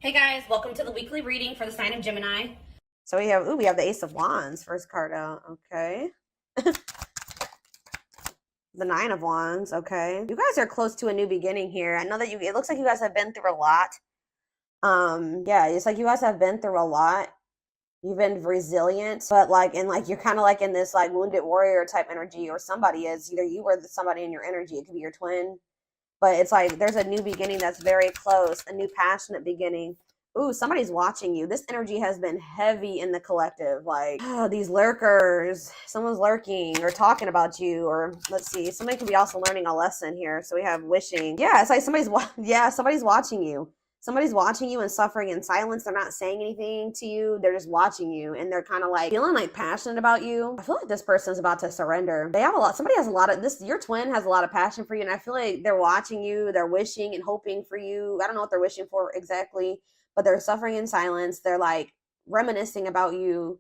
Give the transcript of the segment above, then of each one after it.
Hey guys, welcome to the weekly reading for the sign of Gemini. So we have the Ace of Wands, first card out. Okay. The Nine of Wands. Okay. You guys are close to a new beginning here. I know that it looks like you guys have been through a lot. Yeah, it's like you guys have been through a lot. You've been resilient, but you're kind of like in this like wounded warrior type energy, or somebody is, either you or somebody in your energy. It could be your twin, but it's like there's a new beginning that's very close, a new passionate beginning. Ooh, somebody's watching you. This energy has been heavy in the collective. Like, oh, these lurkers, someone's lurking or talking about you, or let's see, somebody could be also learning a lesson here. So we have wishing. Yeah, it's like somebody's watching you. Somebody's watching you and suffering in silence. They're not saying anything to you. They're just watching you, and they're kind of like feeling like passionate about you. I feel like this person's about to surrender. They have a lot. Somebody has a lot of this. Your twin has a lot of passion for you, and I feel like they're watching you. They're wishing and hoping for you. I don't know what they're wishing for exactly, but they're suffering in silence. They're like reminiscing about you.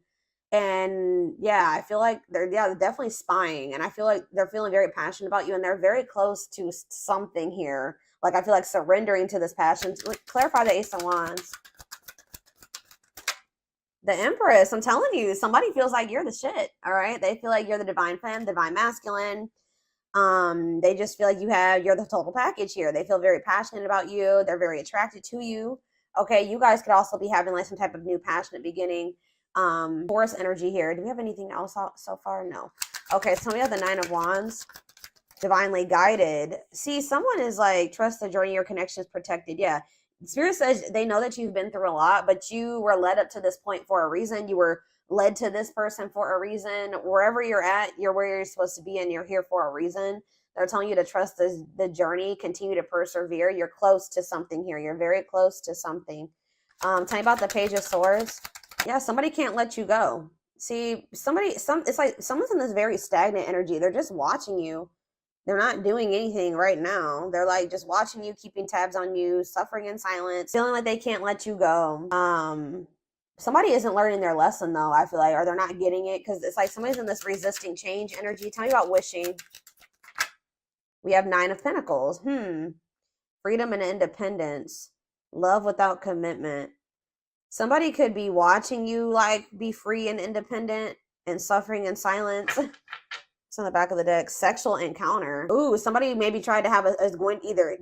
And yeah, I feel like they're definitely spying. And I feel like they're feeling very passionate about you, and they're very close to something here. Like, I feel like surrendering to this passion. Clarify the Ace of Wands. The Empress, I'm telling you, somebody feels like you're the shit, all right? They feel like you're the divine femme, divine masculine. They just feel like you're the total package here. They feel very passionate about you. They're very attracted to you. Okay, you guys could also be having like some type of new passionate beginning. Taurus energy here. Do we have anything else so far? No. Okay, so we have the Nine of Wands. Divinely guided. See, someone is like, trust the journey, your connection is protected. Yeah. Spirit says they know that you've been through a lot, but you were led up to this point for a reason. You were led to this person for a reason. Wherever you're at, you're where you're supposed to be, and you're here for a reason. They're telling you to trust the journey, continue to persevere. You're close to something here. You're very close to something. Tell me about the Page of Swords. Yeah, somebody can't let you go. See, it's like someone's in this very stagnant energy. They're just watching you. They're not doing anything right now. They're like just watching you, keeping tabs on you, suffering in silence, feeling like they can't let you go. Somebody isn't learning their lesson though, I feel like, or they're not getting it, because it's like somebody's in this resisting change energy. Tell me about wishing. We have Nine of Pentacles. Freedom and independence. Love without commitment. Somebody could be watching you like be free and independent and suffering in silence. On the back of the deck, sexual encounter. Ooh, somebody maybe tried to have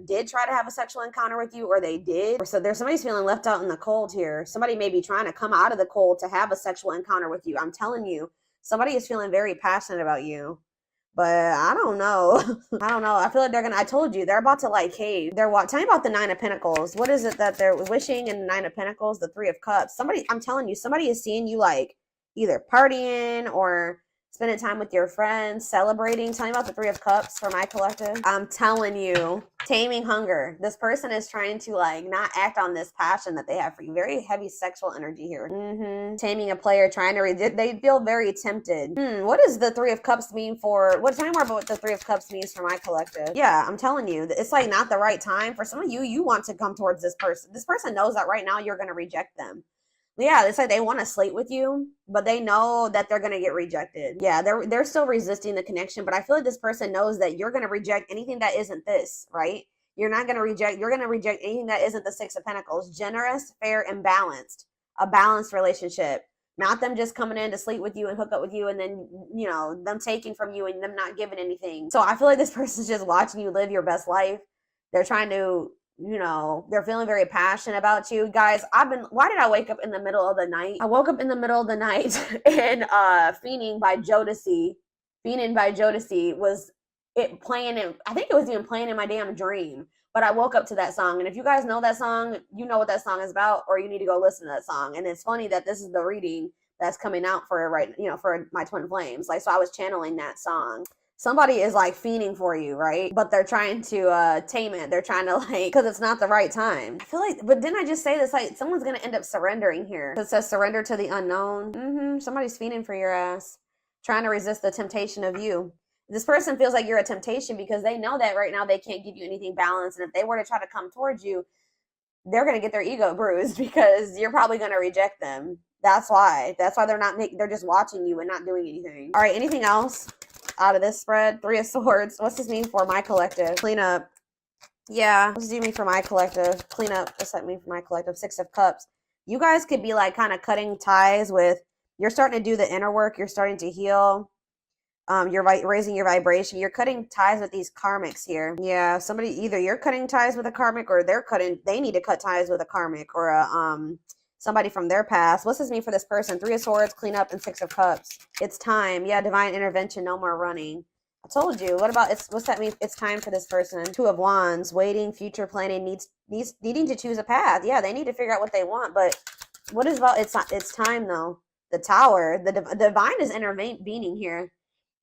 did try to have a sexual encounter with you, or they did. Or so there's somebody's feeling left out in the cold here. Somebody may be trying to come out of the cold to have a sexual encounter with you. I'm telling you, somebody is feeling very passionate about you. But I don't know. I don't know. I feel like I told you, they're about to like cave. Tell me about the Nine of Pentacles. What is it that they're wishing in the Nine of Pentacles? The Three of Cups. I'm telling you, somebody is seeing you like either partying or spending time with your friends, celebrating. Tell me about the Three of Cups for my collective. I'm telling you, taming hunger. This person is trying to like not act on this passion that they have for you. Very heavy sexual energy here. Taming a player, trying to they feel very tempted. What does the Three of Cups mean for? Tell me more about what the Three of Cups means for my collective. Yeah, I'm telling you, it's like not the right time for some of you. You want to come towards this person. This person knows that right now you're going to reject them. Yeah, it's like they want to slate with you, but they know that they're going to get rejected. Yeah, they're still resisting the connection, but I feel like this person knows that you're going to reject anything that isn't this, right? You're going to reject anything that isn't the Six of Pentacles. Generous, fair, and balanced. A balanced relationship. Not them just coming in to sleep with you and hook up with you, and then, them taking from you and them not giving anything. So I feel like this person's just watching you live your best life. They're trying to, they're feeling very passionate about you. Guys, why did I wake up in the middle of the night? I woke up in the middle of the night and Fiending by Jodeci was it playing in, I think it was even playing in my damn dream. But I woke up to that song. And if you guys know that song, you know what that song is about, or you need to go listen to that song. And it's funny that this is the reading that's coming out for for my twin flames. Like, so I was channeling that song. Somebody is like fiending for you, right? But they're trying to tame it. They're trying to because it's not the right time. I feel like, but didn't I just say this? Like, someone's going to end up surrendering here. It says surrender to the unknown. Somebody's fiending for your ass. Trying to resist the temptation of you. This person feels like you're a temptation because they know that right now they can't give you anything balanced. And if they were to try to come towards you, they're going to get their ego bruised because you're probably going to reject them. That's why they're just watching you and not doing anything. All right, anything else out of this spread? Three of Swords. What's this mean for my collective? Clean up. Yeah, let's do me for my collective. Clean up. Let's let me for my collective. Six of Cups. You guys could be like kind of cutting ties with. You're starting to do the inner work. You're starting to heal. You're raising your vibration. You're cutting ties with these karmics here. Yeah, somebody, either you're cutting ties with a karmic, or they need to cut ties with a karmic, or somebody from their past. What's this mean for this person? Three of Swords, clean up, and Six of Cups. It's time. Yeah, divine intervention. No more running. I told you. What about what's that mean? It's time for this person. Two of Wands, waiting, future planning, needing to choose a path. Yeah, they need to figure out what they want. But what is about it's time though. The Tower, the divine is intervening here,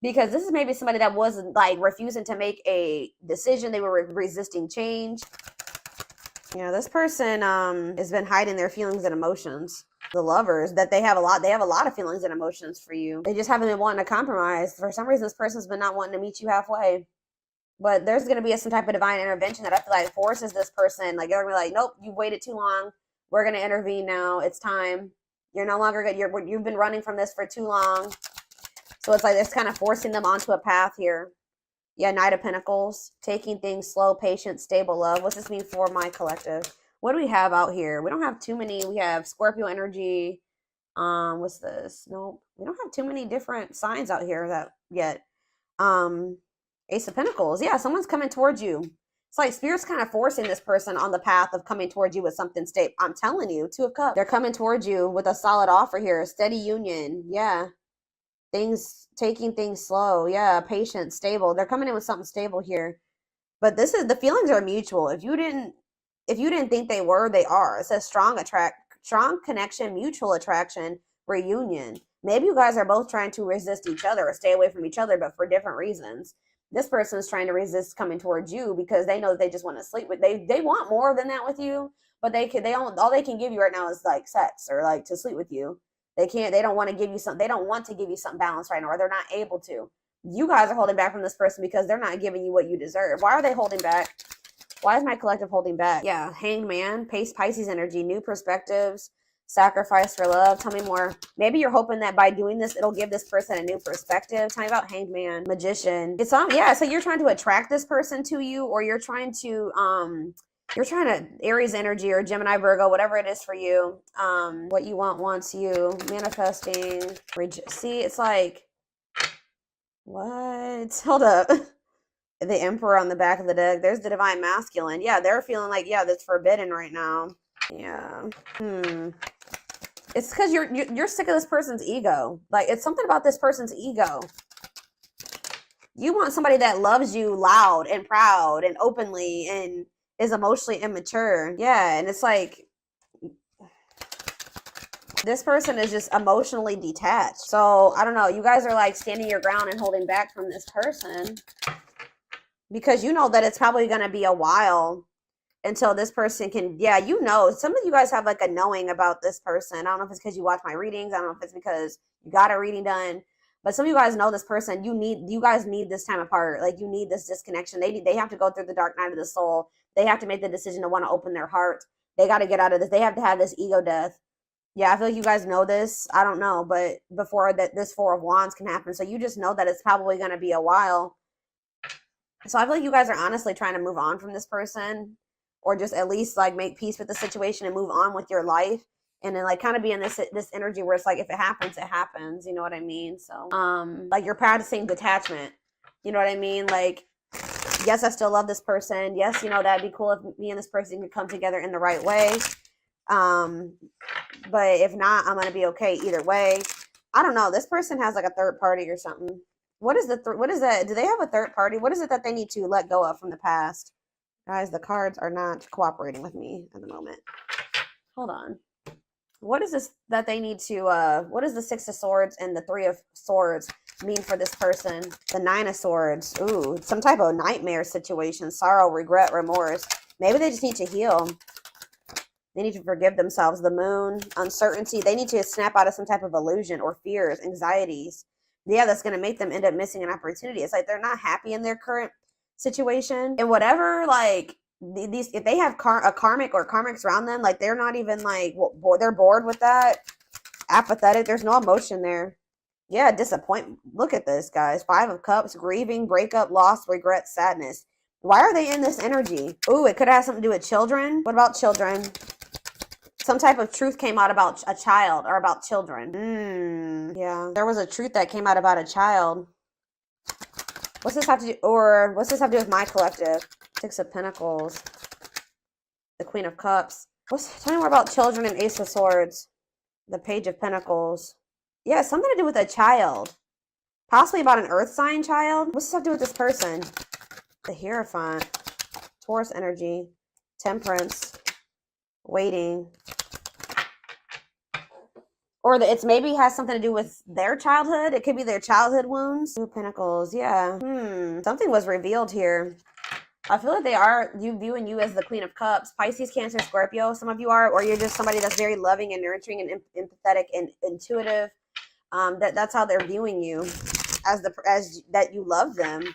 because this is maybe somebody that was like refusing to make a decision. They were resisting change. You know, this person has been hiding their feelings and emotions. The Lovers, that they have a lot of feelings and emotions for you. They just haven't been wanting to compromise. For some reason, this person's been not wanting to meet you halfway. But there's going to be some type of divine intervention that I feel like forces this person. Like, they're going to be like, nope, you waited too long. We're going to intervene now. It's time. You're no longer good. You've been running from this for too long. So it's like it's kind of forcing them onto a path here. Yeah, Knight of Pentacles. Taking things slow, patient, stable love. What's this mean for my collective? What do we have out here? We don't have too many. We have Scorpio energy. What's this? Nope. We don't have too many different signs out here that yet. Ace of Pentacles. Yeah, someone's coming towards you. It's like Spirit's kind of forcing this person on the path of coming towards you with something stable. I'm telling you, Two of Cups. They're coming towards you with a solid offer here. Steady union. Yeah. Taking things slow. Yeah, patient, stable. They're coming in with something stable here. But the feelings are mutual. If you didn't think they were, they are. It says strong connection, mutual attraction, reunion. Maybe you guys are both trying to resist each other or stay away from each other, but for different reasons. This person is trying to resist coming towards you because they know that they just want to sleep with. They want more than that with you, but all they can give you right now is like sex or like to sleep with you. They don't want to give you something. They don't want to give you something balanced right now, or they're not able to. You guys are holding back from this person because they're not giving you what you deserve. Why are they holding back? Why is my collective holding back? Yeah, Hanged Man, Pisces energy, new perspectives, sacrifice for love. Tell me more. Maybe you're hoping that by doing this, it'll give this person a new perspective. Tell me about Hanged Man, Magician. It's on. Yeah, so you're trying to attract this person to you, or you're trying to Aries energy or Gemini, Virgo, whatever it is for you. What you want wants you. Manifesting. See, it's like, what? Hold up. The Emperor on the back of the deck. There's the Divine Masculine. Yeah, they're feeling like, yeah, that's forbidden right now. Yeah. It's because you're sick of this person's ego. Like, it's something about this person's ego. You want somebody that loves you loud and proud and openly and is emotionally immature. Yeah, and it's like this person is just emotionally detached. So, I don't know. You guys are like standing your ground and holding back from this person because you know that it's probably going to be a while until this person can, yeah, you know, some of you guys have like a knowing about this person. I don't know if it's because you watch my readings. I don't know if it's because you got a reading done, but some of you guys know this person. You guys need this time apart. Like, you need this disconnection. They have to go through the dark night of the soul. They have to make the decision to want to open their heart. They got to get out of this. They have to have this ego death. Yeah, I feel like you guys know this. I don't know, but before that, this Four of Wands can happen. So you just know that it's probably going to be a while. So I feel like you guys are honestly trying to move on from this person, or just at least like make peace with the situation and move on with your life. And then like kind of be in this energy where it's like, if it happens, it happens. You know what I mean? So, like, you're practicing detachment. You know what I mean? Like, yes, I still love this person. Yes, you know, that'd be cool if me and this person could come together in the right way. But if not, I'm going to be okay either way. I don't know. This person has like a third party or something. What is that? Do they have a third party? What is it that they need to let go of from the past? Guys, the cards are not cooperating with me at the moment. Hold on. What is this that they need to, what does the Six of Swords and the Three of Swords mean for this person? The Nine of Swords. Ooh, some type of nightmare situation. Sorrow, regret, remorse. Maybe they just need to heal. They need to forgive themselves. The Moon, uncertainty. They need to snap out of some type of illusion or fears, anxieties. Yeah, that's going to make them end up missing an opportunity. It's like they're not happy in their current situation. And whatever, like, these, if they have a karmic or karmics around them, like, they're not even like, they're bored with that. Apathetic. There's no emotion there. Yeah, disappointment. Look at this, guys. Five of Cups, grieving, breakup, loss, regret, sadness. Why are they in this energy? Ooh, it could have something to do with children. What about children? Some type of truth came out about a child or about children. Yeah, there was a truth that came out about a child. What's this have to do, or what's this have to do with my collective? Six of Pentacles. The Queen of Cups. Tell me more about children and Ace of Swords. The Page of Pentacles. Yeah, something to do with a child. Possibly about an earth sign child. What's this have to do with this person? The Hierophant. Taurus energy. Temperance. Waiting. Or it's maybe has something to do with their childhood. It could be their childhood wounds. Two Pentacles. Yeah. Something was revealed here. I feel like they are viewing you as the Queen of Cups. Pisces, Cancer, Scorpio. Some of you are, or you're just somebody that's very loving and nurturing and empathetic and intuitive. That's how they're viewing you, as that you love them.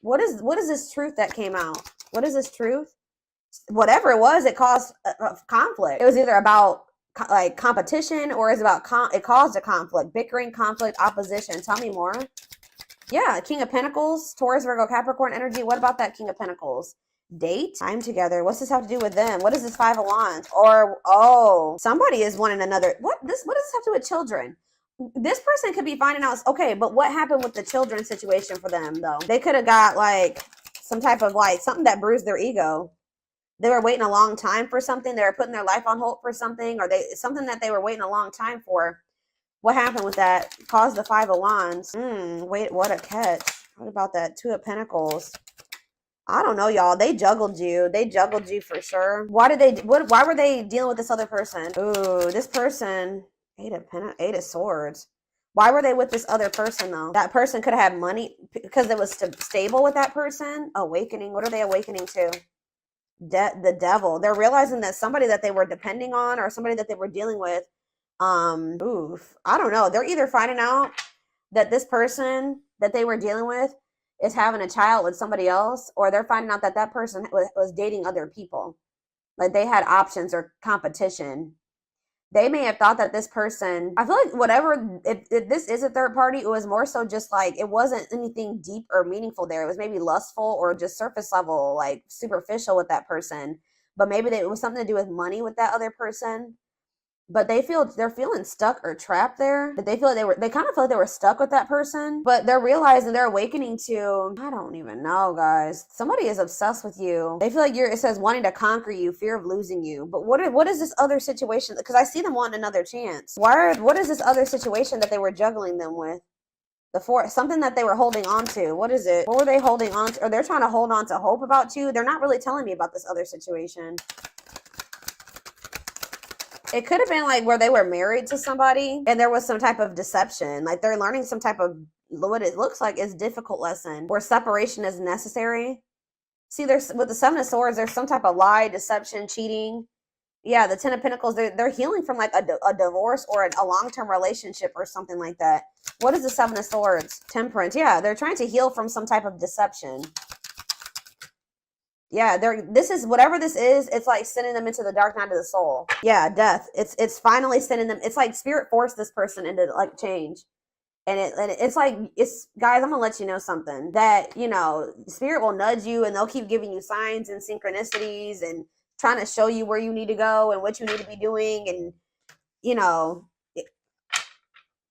What is this truth that came out? What is this truth? Whatever it was, it caused a conflict. It was either about like competition, or it's about it caused a conflict, bickering, conflict, opposition. Tell me more. Yeah, King of Pentacles, Taurus, Virgo, Capricorn energy. What about that King of Pentacles? Date, time together. What's this have to do with them? What is this Five of Wands? Or, oh, somebody is wanting another. What does this have to do with children? This person could be finding out, okay, but what happened with the children situation for them, though? They could have got, like, some type of, like, something that bruised their ego. They were waiting a long time for something. They were putting their life on hold for something, or something that they were waiting a long time for. What happened with that? Caused the Five of Wands. Wait, what a catch. What about that Two of Pentacles? I don't know, y'all. They juggled you. They juggled you for sure. Why were they dealing with this other person? Ooh, this person. Eight of Swords. Why were they with this other person, though? That person could have had money because it was stable with that person. Awakening. What are they awakening to? The devil. They're realizing that somebody that they were depending on, or somebody that they were dealing with, I don't know. They're either finding out that this person that they were dealing with is having a child with somebody else, or they're finding out that that person was dating other people. Like they had options or competition. They may have thought that this person, I feel like whatever, if this is a third party, it was more so just like, it wasn't anything deep or meaningful there. It was maybe lustful or just surface level, like superficial with that person. But maybe it was something to do with money with that other person. But they're feeling stuck or trapped there. That they feel like they kind of feel like they were stuck with that person. But they're realizing, they're awakening to, I don't even know, guys. Somebody is obsessed with you. They feel like it says wanting to conquer you, fear of losing you. But what is this other situation? Because I see them wanting another chance. What is this other situation that they were juggling them with? Something that they were holding on to. What is it? What were they holding on to? Or they're trying to hold on to hope about you. They're not really telling me about this other situation. It could have been like where they were married to somebody and there was some type of deception. Like they're learning some type of, what it looks like is difficult lesson where separation is necessary. See, with the Seven of Swords, there's some type of lie, deception, cheating. Yeah, the Ten of Pentacles, they're healing from like a divorce or a long-term relationship or something like that. What is the Seven of Swords? Temperance. Yeah, they're trying to heal from some type of deception. Yeah, whatever this is, it's like sending them into the dark night of the soul. Yeah, death. It's finally sending them. It's like spirit forced this person into like change. And it's like, guys, I'm gonna let you know something that, spirit will nudge you and they'll keep giving you signs and synchronicities and trying to show you where you need to go and what you need to be doing. And,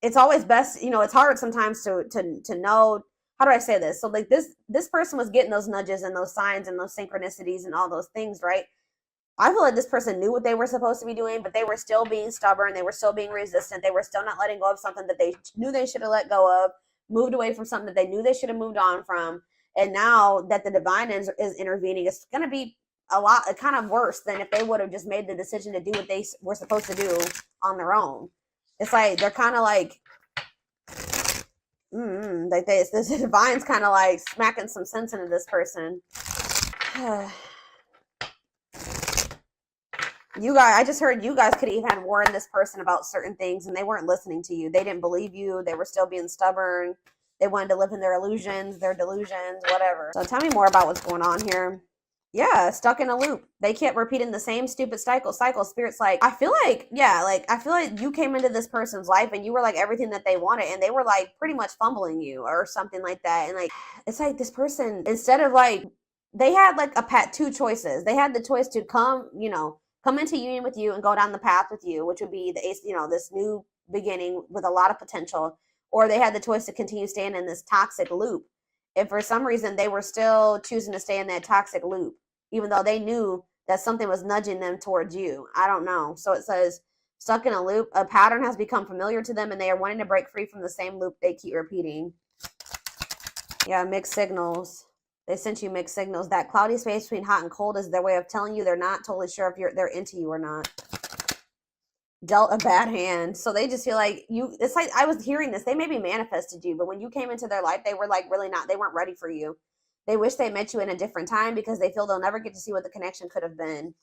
it's always best, it's hard sometimes to know. How do I say this? So like this person was getting those nudges and those signs and those synchronicities and all those things, right? I feel like this person knew what they were supposed to be doing, but they were still being stubborn. They were still being resistant. They were still not letting go of something that they knew they should have let go of, moved away from something that they knew they should have moved on from. And now that the divine is intervening, it's going to be kind of worse than if they would have just made the decision to do what they were supposed to do on their own. It's like, they're kind of like, like the divine's kind of like smacking some sense into this person. You guys, I just heard you guys could have even warned this person about certain things and they weren't listening to you. They didn't believe you. They were still being stubborn. They wanted to live in their illusions, their delusions, whatever. So tell me more about what's going on here. Yeah, stuck in a loop. They kept repeating the same stupid cycle. Spirit's like, I feel like you came into this person's life and you were like everything that they wanted and they were like pretty much fumbling you or something like that. And like, it's like this person, instead of like they had like two choices. They had the choice to come, come into union with you and go down the path with you, which would be this new beginning with a lot of potential, or they had the choice to continue staying in this toxic loop. If for some reason they were still choosing to stay in that toxic loop, even though they knew that something was nudging them towards you. I don't know. So it says, stuck in a loop, a pattern has become familiar to them and they are wanting to break free from the same loop they keep repeating. Yeah, mixed signals. They sent you mixed signals. That cloudy space between hot and cold is their way of telling you they're not totally sure if they're into you or not. Dealt a bad hand. So they just feel like it's like, I was hearing this, they maybe manifested you, but when you came into their life, they were like really not, they weren't ready for you. They wish they met you in a different time because they feel they'll never get to see what the connection could have been.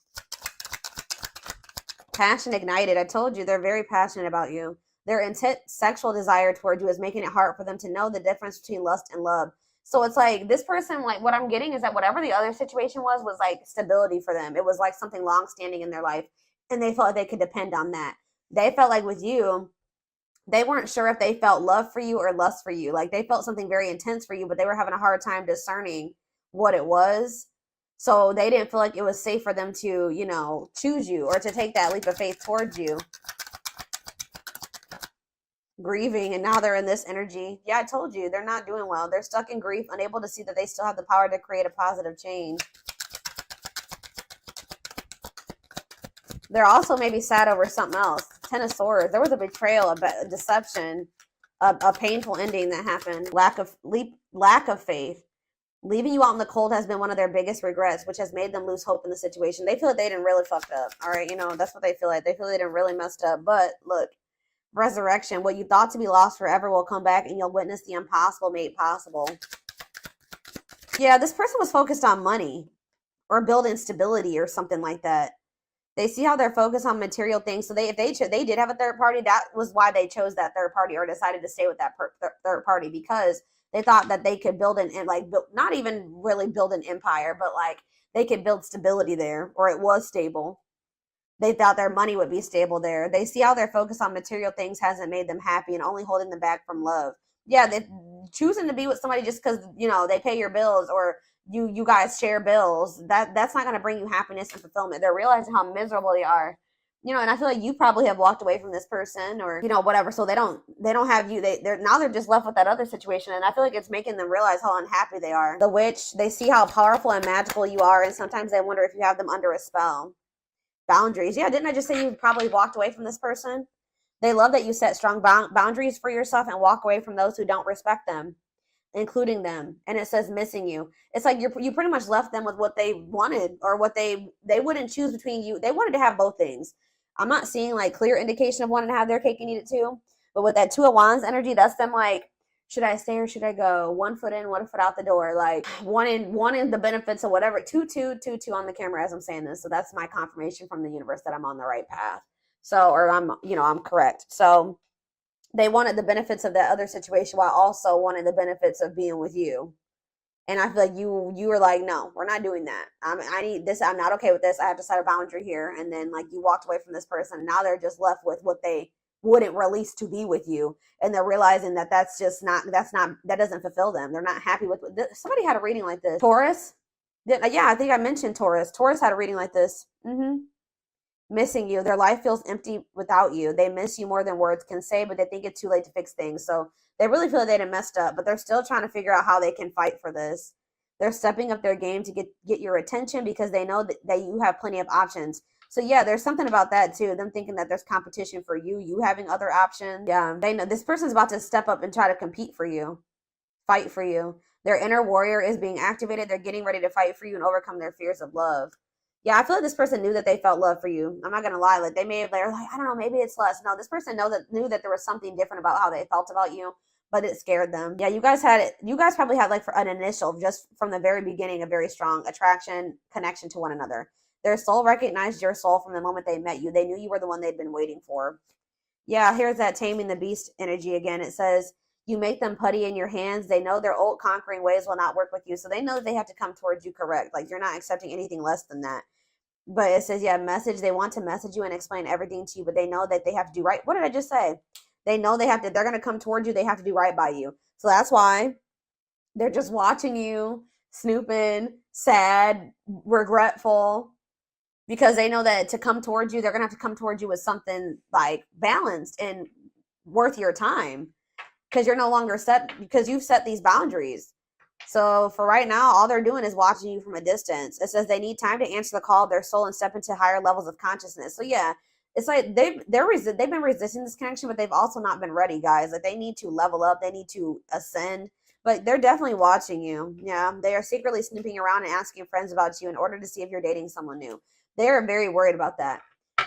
Passion ignited. I told you, they're very passionate about you. Their intense sexual desire toward you is making it hard for them to know the difference between lust and love. So it's like this person, like what I'm getting is that whatever the other situation was like stability for them. It was like something long-standing in their life, and they felt like they could depend on that. They felt like with you, they weren't sure if they felt love for you or lust for you. Like they felt something very intense for you, but they were having a hard time discerning what it was. So they didn't feel like it was safe for them to, choose you or to take that leap of faith towards you. Grieving, and now they're in this energy. Yeah, I told you, they're not doing well. They're stuck in grief, unable to see that they still have the power to create a positive change. They're also maybe sad over something else. Ten of Swords. There was a betrayal, a deception, a painful ending that happened. Lack of faith. Leaving you out in the cold has been one of their biggest regrets, which has made them lose hope in the situation. They feel like they didn't really fucked up. All right, that's what they feel like. They feel they didn't really messed up. But look, resurrection. What you thought to be lost forever will come back, and you'll witness the impossible made possible. Yeah, this person was focused on money or building stability or something like that. They see how they're focused on material things. So if they did have a third party, that was why they chose that third party or decided to stay with that third party, because they thought that they could build not even really build an empire, but like they could build stability there, or it was stable. They thought their money would be stable there. They see how their focus on material things hasn't made them happy and only holding them back from love. Yeah, they choosing to be with somebody just because, they pay your bills or you guys share bills. That's not going to bring you happiness and fulfillment. They're realizing how miserable they are. And I feel like you probably have walked away from this person or, whatever. So they don't have you. They're just left with that other situation. And I feel like it's making them realize how unhappy they are. The witch, they see how powerful and magical you are. And sometimes they wonder if you have them under a spell. Boundaries. Yeah, didn't I just say you probably walked away from this person? They love that you set strong boundaries for yourself and walk away from those who don't respect them, including them. And it says missing you. It's like you pretty much left them with what they wanted or what they wouldn't choose between you. They wanted to have both things. I'm not seeing like clear indication of wanting to have their cake and eat it too. But with that Two of Wands energy, that's them like, should I stay or should I go? 1 foot in, 1 foot out the door. Like wanting the benefits of whatever. 2, 2, 2, 2 on the camera as I'm saying this. So that's my confirmation from the universe that I'm on the right path. So, or I'm correct. So they wanted the benefits of that other situation while also wanting the benefits of being with you. And I feel like you were like, no, we're not doing that. I need this. I'm not okay with this. I have to set a boundary here. And then like you walked away from this person. And now they're just left with what they wouldn't release to be with you. And they're realizing that that doesn't fulfill them. They're not happy with somebody had a reading like this. Taurus. Yeah, I think I mentioned Taurus. Taurus had a reading like this. Missing you. Their life feels empty without you. They miss you more than words can say, but they think it's too late to fix things. So they really feel like they done messed up, but they're still trying to figure out how they can fight for this. They're stepping up their game to get your attention because they know that you have plenty of options. So yeah, there's something about that too. Them thinking that there's competition for you having other options. Yeah, they know this person's about to step up and try to compete for you, fight for you. Their inner warrior is being activated. They're getting ready to fight for you and overcome their fears of love. Yeah, I feel like this person knew that they felt love for you. I'm not gonna lie. Like they're like, I don't know, maybe it's less. No, this person knew that there was something different about how they felt about you, but it scared them. Yeah, you guys probably had like for an initial, just from the very beginning, a very strong attraction, connection to one another. Their soul recognized your soul from the moment they met you. They knew you were the one they'd been waiting for. Yeah, here's that taming the beast energy again. It says, you make them putty in your hands. They know their old conquering ways will not work with you. So they know that they have to come towards you correct. Like you're not accepting anything less than that. But it says, yeah, message. They want to message you and explain everything to you, but they know that they have to do right. What did I just say? They know they're going to come towards you. They have to do right by you. So that's why they're just watching you snooping, sad, regretful, because they know that to come towards you, they're going to have to come towards you with something like balanced and worth your time, because you're no longer set, because you've set these boundaries. So for right now, all they're doing is watching you from a distance. It says they need time to answer the call of their soul and step into higher levels of consciousness. So yeah, it's like they've been resisting this connection, but they've also not been ready, guys. Like they need to level up, they need to ascend, but they're definitely watching you. Yeah, they are secretly snooping around and asking friends about you in order to see if you're dating someone new. They are very worried about that.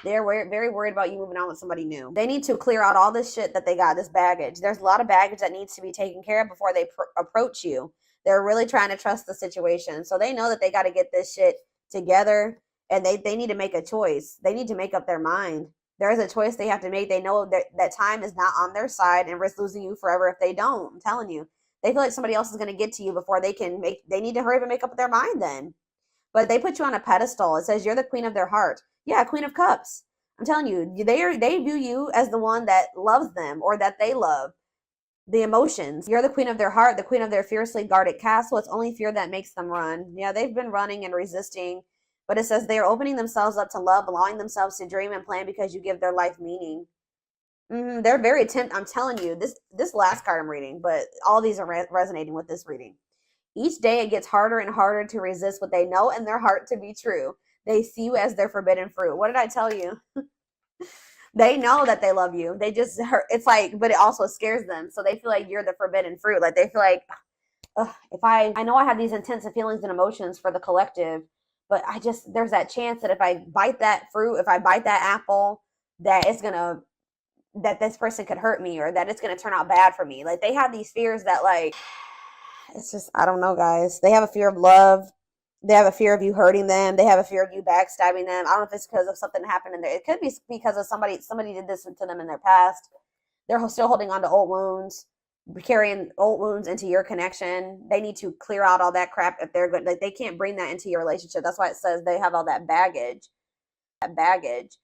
They're very worried about you moving on with somebody new. They need to clear out all this shit that they got, this baggage. There's a lot of baggage that needs to be taken care of before they approach you. They're really trying to trust the situation. So they know that they got to get this shit together, and they need to make a choice. They need to make up their mind. There is a choice they have to make. They know that time is not on their side and risk losing you forever if they don't. I'm telling you. They feel like somebody else is going to get to you before they can they need to hurry up and make up their mind then. But they put you on a pedestal. It says you're the queen of their heart. Yeah, queen of cups. I'm telling you, they view you as the one that loves them or that they love. The emotions. You're the queen of their heart, the queen of their fiercely guarded castle. It's only fear that makes them run. Yeah, they've been running and resisting, but it says they are opening themselves up to love, allowing themselves to dream and plan because you give their life meaning. They're very I'm telling you, this last card I'm reading, but all these are resonating with this reading. Each day it gets harder and harder to resist what they know in their heart to be true. They see you as their forbidden fruit. What did I tell you? They know that they love you. They just hurt. It's like, but it also scares them. So they feel like you're the forbidden fruit. Like they feel like, if I know I have these intensive feelings and emotions for the collective, but there's that chance that if I bite that fruit, if I bite that apple, that this person could hurt me or that it's going to turn out bad for me. Like they have these fears that like, it's just, I don't know, guys. They have a fear of love. They have a fear of you hurting them. They have a fear of you backstabbing them. I don't know if it's because of something that happened in there. It could be because of somebody did this to them in their past. They're still holding on to old wounds, carrying old wounds into your connection. They need to clear out all that crap if they're good. Like they can't bring that into your relationship. That's why it says they have all that baggage. That baggage.